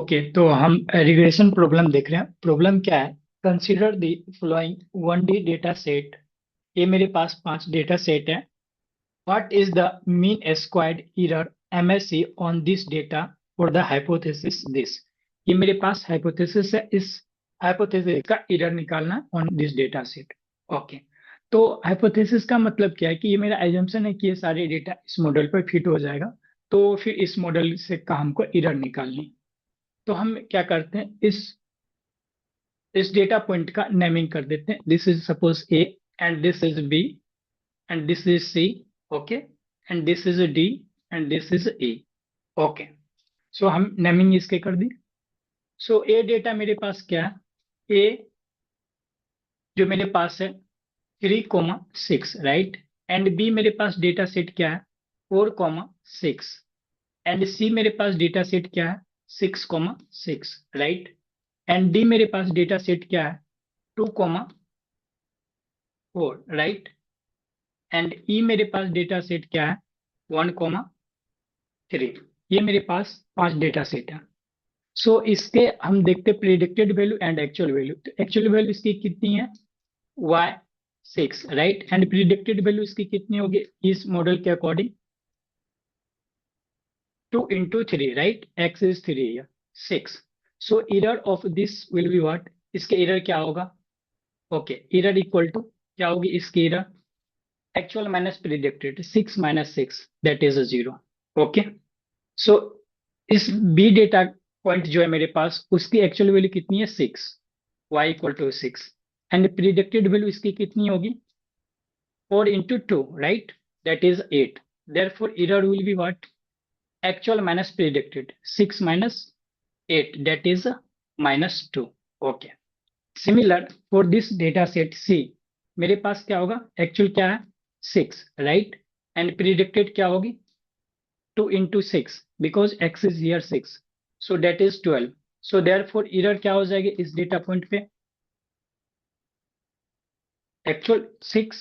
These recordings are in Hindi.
ओके, तो हम रिग्रेशन प्रॉब्लम देख रहे हैं। प्रॉब्लम क्या है? Consider the following 1D data set. ये मेरे पास 5 डेटा सेट है। What is the mean squared error MSE on this data for the hypothesis this. ये मेरे पास हाइपोथेसिस है, इस हाइपोथेसिस का एरर निकालना on this data set. Okay, तो हाइपोथेसिस का मतलब क्या है कि ये मेरा एजम्पशन है कि ये सारे डेटा इस मॉडल पर फिट हो जाएगा। तो फिर इस मॉडल से का हमको एरर निकालनी। तो हम क्या करते हैं, इस डेटा पॉइंट का नेमिंग कर देते हैं। This is suppose A, and this is B, and this is C. Okay, and this is D, and this is A. Okay, so हम नेमिंग इसके कर दी। सो ए डेटा मेरे पास क्या है? ए जो मेरे पास है 3,6, राइट। एंड बी मेरे पास डेटा सेट क्या है? 4,6। एंड सी मेरे पास डेटा सेट क्या है? 6,6, राइट। एंड डी मेरे पास डेटा सेट क्या है? 2,4, राइट। एंड ई मेरे पास डेटा सेट क्या है? 1,3। ये मेरे पास 5 डेटा सेट है। सो इसके हम देखते predicted value and actual value. तो एक्चुअल वैल्यू इसकी कितनी है? Y6, right. And predicted value इसकी कितनी होगी इस मॉडल के according? 2 into 3, right. X is 3 here, 6। So error of this will be what? इसके एरर क्या होगा? ओके, एरर इक्वल टू क्या होगी इसकी error? Actual minus predicted, 6 - 6, that is 0। Okay, so इस बी डेटा पॉइंट जो है मेरे पास, उसकी एक्चुअल वैल्यू कितनी है? 6। Y = 6। एंड प्रिडिक्टेड वैल्यू इसकी कितनी होगी? 4 into 2, right, that is 8। therefore error will be what? Actual minus predicted, 6 - 8, that is -2। Okay, similar for this data set C, मेरे पास क्या होगा? एक्चुअल क्या है? 6, राइट। एंड प्रिडिक्टेड क्या होगी? 2 into 6, because X is here 6, so that is 12। So therefore error क्या हो जाएगी इस डेटा पॉइंट पे? Actual 6,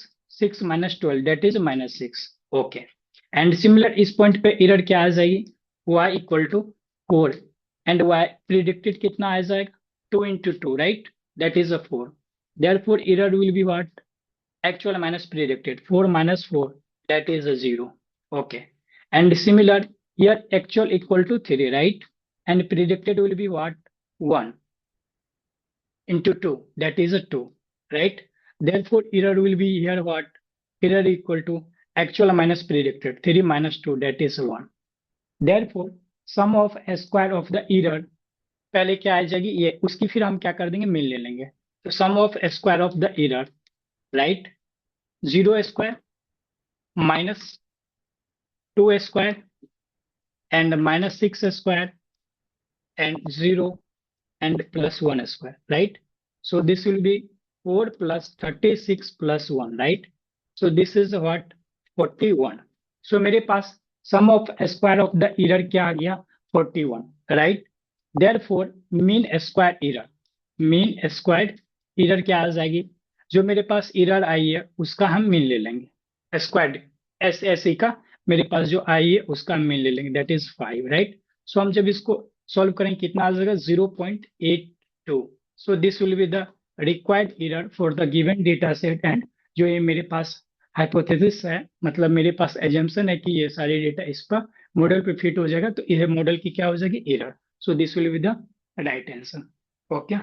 6 - 12, that is -6। Okay, and similar इस पॉइंट पे एरर क्या आ जाएगी? Y = 4। एंड Y प्रिडिक्टेड कितना आ जाएगा? 2 into 2, right, that is 4। Therefore error will be what? Actual minus predicted, 4 - 4, that is a 0। Okay, and similar here, actual equal to 3, right, and predicted will be what? 1 into 2, that is a 2, right. Therefore error will be here what? Error equal to actual minus predicted, 3 - 2, that is 1। Therefore sum of square of the error, पहले क्या आ जाएगी ये, उसकी फिर हम क्या कर देंगे, मिल ले लेंगे। तो sum of square of the error, right, 0² -2² and -6² and 0 and +1², right? So this will be 4 + 36 + 1, right? So this is what? 41। So मेरे पास sum of square of the error क्या आ गया? 41, right? Therefore mean squared error क्या आ जाएगी? जो मेरे पास एरर आई है उसका हम मीन ले लेंगे, स्क्वायर्ड एस का मेरे पास जो आई है उसका हम मीन ले लेंगे, दैट इज 5, राइट। सो हम जब इसको सॉल्व करेंगे कितना आ जाएगा? 0.82। So this will be the required error for the given data set. And जो ये मेरे पास हाइपोथेसिस है, मतलब मेरे पास एजम्पशन है कि ये सारे डेटा इस पर मॉडल पे फिट हो जाएगा, तो ये मॉडल की क्या हो जाएगी? Error. So this will be the right answer. Okay.